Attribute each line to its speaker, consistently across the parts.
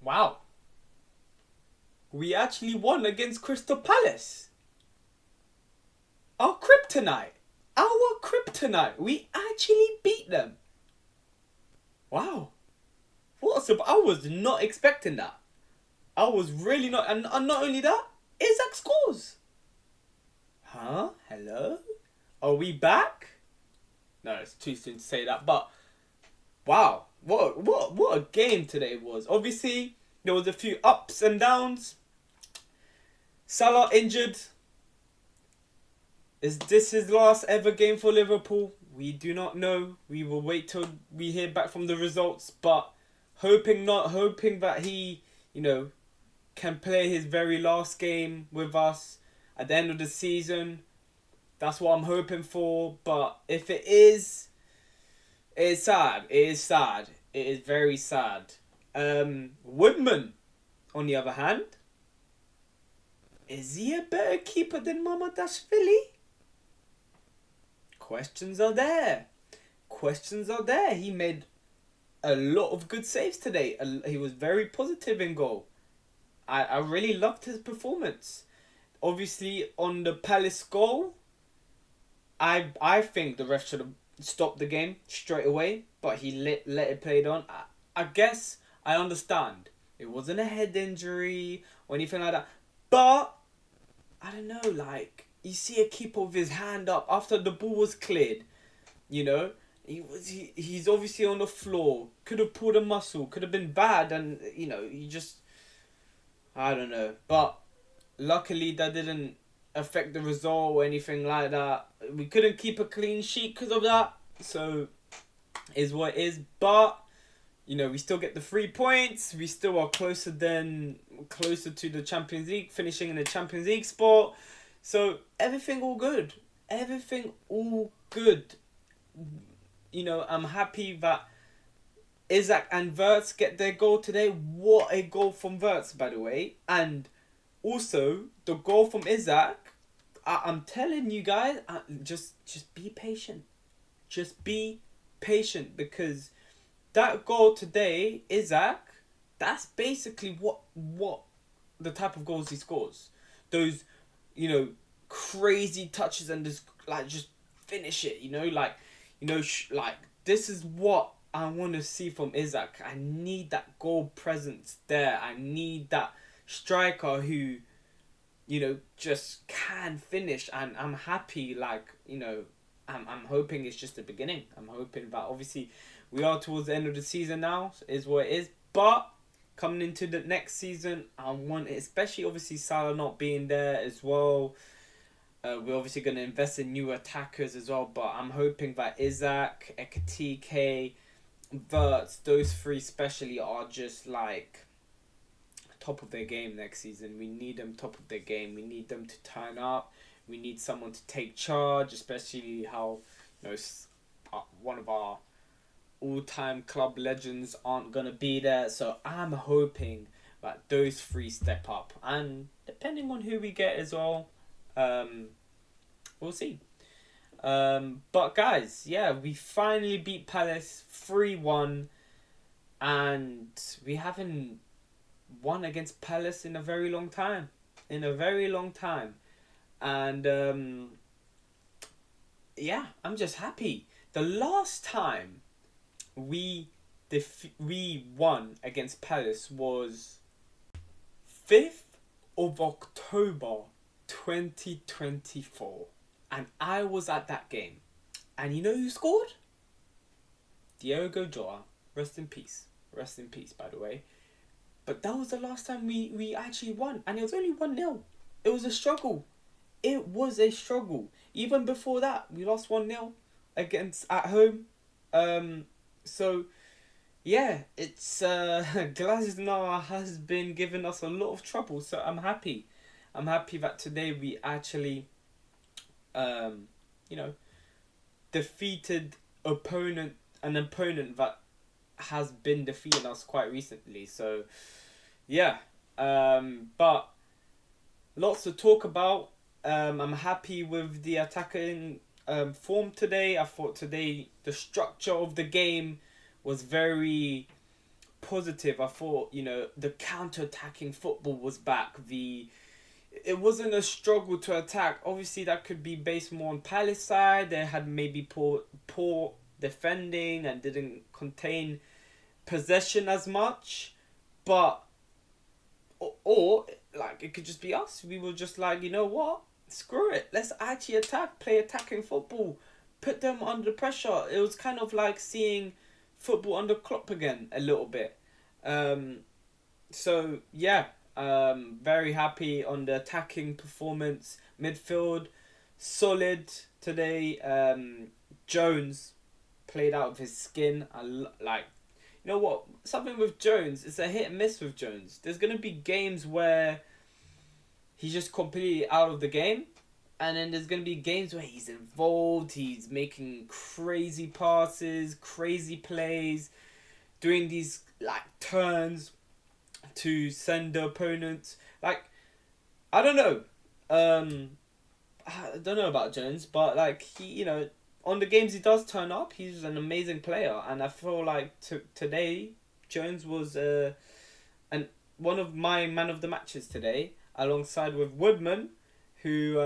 Speaker 1: Wow. We actually won against Crystal Palace. Our kryptonite. Our kryptonite. We actually beat them. Wow. I was not expecting that. I was really not. And not only that, Isak scores. Huh? Hello? Are we back? No, it's too soon to say that. But wow, what a game today was. Obviously, there was a few ups and downs. Salah injured. Is this his last ever game for Liverpool? We do not know. We will wait till we hear back from the results. But hoping that he, can play his very last game with us at the end of the season. That's what I'm hoping for. But if it is, it's sad. It is sad. It is very sad. Woodman, on the other hand, is he a better keeper than Mamadashvili? Questions are there. He made a lot of good saves today. He was very positive in goal. I really loved his performance. Obviously, on the Palace goal, I think the ref should have stopped the game straight away, but he let it play on. I guess I understand. It wasn't a head injury or anything like that. But, I don't know, you see a keeper with his hand up after the ball was cleared. He's obviously on the floor. Could have pulled a muscle. Could have been bad, and you just, I don't know. But luckily that didn't affect the result or anything like that. We couldn't keep a clean sheet because of that. So is what it is. But we still get the 3 points. We still are closer to the Champions League, finishing in the Champions League spot. So everything all good. I'm happy that Isak and Writz get their goal today. What a goal from Writz, by the way. And also, the goal from Isak, I'm telling you guys, just be patient. Just be patient, because that goal today, Isak, that's basically what the type of goals he scores. Those, crazy touches and just finish it, this is what I want to see from Isak. I need that goal presence there. I need that striker who, just can finish. And I'm happy, I'm hoping it's just the beginning. I'm hoping that obviously we are towards the end of the season now, is what it is. But coming into the next season, I want it, especially obviously Salah not being there as well. We're obviously going to invest in new attackers as well, but I'm hoping that Isak, Ekatike, Writz, those three especially are just top of their game next season. We need them top of their game. We need them to turn up. We need someone to take charge, especially how one of our all-time club legends aren't going to be there. So I'm hoping that those three step up. And depending on who we get as well, we'll see. But guys, we finally beat Palace 3-1, and we haven't won against Palace in a very long time. And I'm just happy. The last time we won against Palace was 5th of October 2024, and I was at that game. And you know who scored? Diogo Jota. Rest in peace, by the way. But that was the last time we actually won, and it was only 1-0. It was a struggle. Even before that, we lost 1-0 at home. So yeah, it's Glasgow has been giving us a lot of trouble. So I'm happy that today we actually defeated an opponent that has been defeating us quite recently. So but lots to talk about. I'm happy with the attacking form today. I thought today the structure of the game was very positive. I thought, the counter-attacking football was back. It wasn't a struggle to attack. Obviously, that could be based more on Palace side. They had maybe poor defending and didn't contain possession as much. But, or like, it could just be us. We were just like, you know what? Screw it. Let's actually play attacking football. Put them under pressure. It was kind of like seeing football under Klopp again a little bit. So yeah, very happy on the attacking performance. Midfield, solid today. Jones played out of his skin. Like, you know what? Something with Jones, it's a hit and miss with Jones. There's gonna be games where he's just completely out of the game. And then there's going to be games where he's involved, he's making crazy passes, crazy plays, doing these like turns to send the opponents. Like, I don't know. I don't know about Jones, but like he, on the games he does turn up, he's an amazing player. And I feel like today, Jones was one of my man of the matches today, alongside with Woodman, who,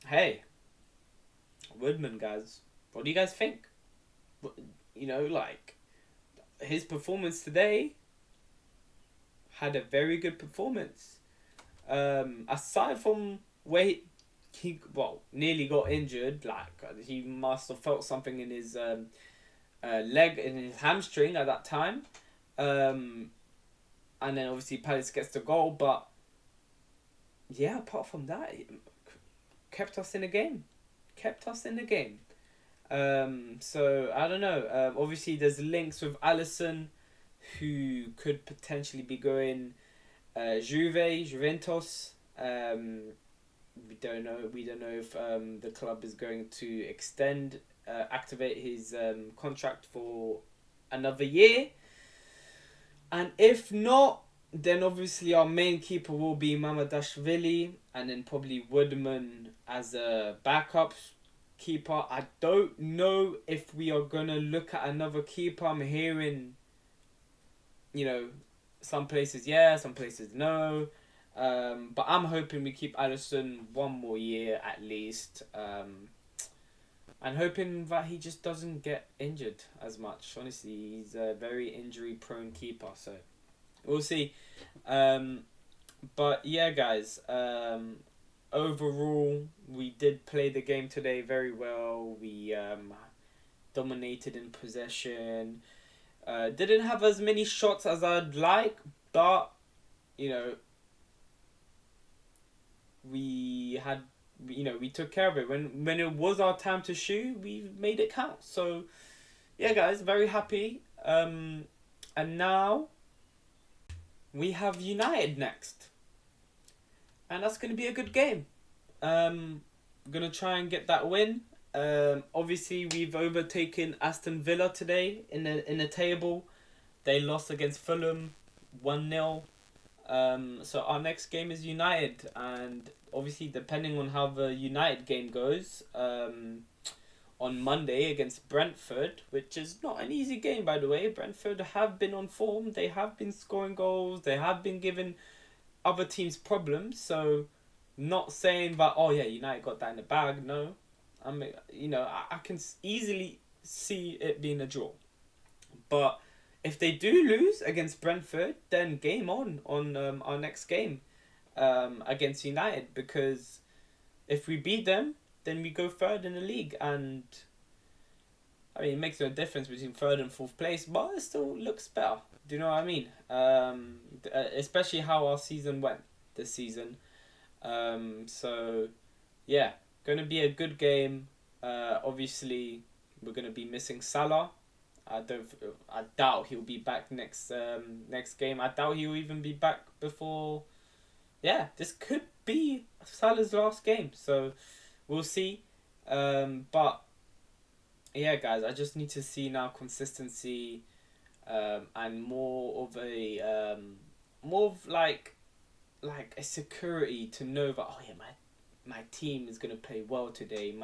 Speaker 1: hey, Woodman, guys, what do you guys think? Like, his performance today had a very good performance. Aside from where he nearly got injured, like, he must have felt something in his leg, in his hamstring at that time. And then obviously Palace gets the goal, but yeah, apart from that, it kept us in the game. So I don't know. Obviously, there's links with Alisson, who could potentially be going Juventus. We don't know. We don't know if the club is going to activate his contract for another year. And if not, then obviously our main keeper will be Mamadashvili, and then probably Woodman as a backup keeper. I don't know if we are going to look at another keeper. I'm hearing, some places yeah, some places no. But I'm hoping we keep Alisson one more year at least. And hoping that he just doesn't get injured as much. Honestly, he's a very injury-prone keeper, so we'll see. But yeah, guys, overall, we did play the game today very well. We dominated in possession. Didn't have as many shots as I'd like, but, we had, we took care of it. When it was our time to shoot, we made it count. So, yeah, guys, very happy. And now we have United next, and that's going to be a good game. Going to try and get that win. Obviously, we've overtaken Aston Villa today in the table. They lost against Fulham 1-0. So our next game is United, and obviously, depending on how the United game goes, on Monday against Brentford, which is not an easy game, by the way. Brentford have been on form. They have been scoring goals. They have been giving other teams problems. So, not saying that, oh yeah, United got that in the bag. No. I can easily see it being a draw. But if they do lose against Brentford, then game on our next game against United. Because if we beat them, then we go third in the league, and it makes no difference between third and fourth place, but it still looks better. Do you know what I mean? Especially how our season went this season. So, yeah, going to be a good game. Obviously, we're going to be missing Salah. I doubt he'll be back next game. I doubt he'll even be back before. Yeah, this could be Salah's last game, so we'll see. But yeah, guys, I just need to see now consistency, and more of like a security to know that, oh yeah, my team is gonna play well today.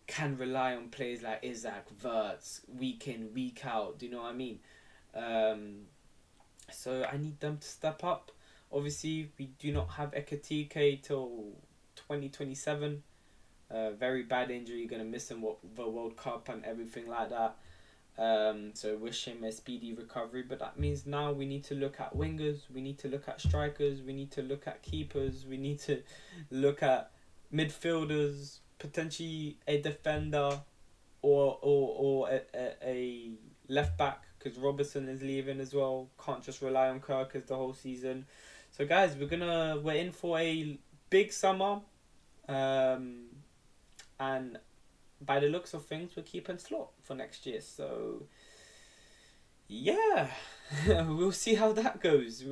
Speaker 1: Can rely on players like Isak, Writz, week in, week out. Do you know what I mean? So I need them to step up. Obviously, we do not have Ekatike till 2027. Very bad injury, gonna miss him the World Cup and everything like that. So wish him a speedy recovery. But that means now we need to look at wingers, we need to look at strikers, we need to look at keepers, we need to look at midfielders, potentially a defender, or a left back, because Robertson is leaving as well. Can't just rely on Kirk as the whole season. So guys, we're in for a big summer, and by the looks of things, we're keeping slot for next year. So yeah, we'll see how that goes.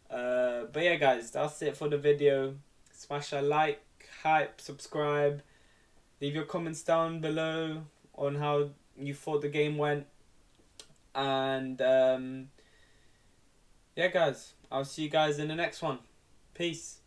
Speaker 1: But yeah, guys, that's it for the video. Smash a like, hype, subscribe. Leave your comments down below on how you thought the game went. And yeah, guys, I'll see you guys in the next one. Peace.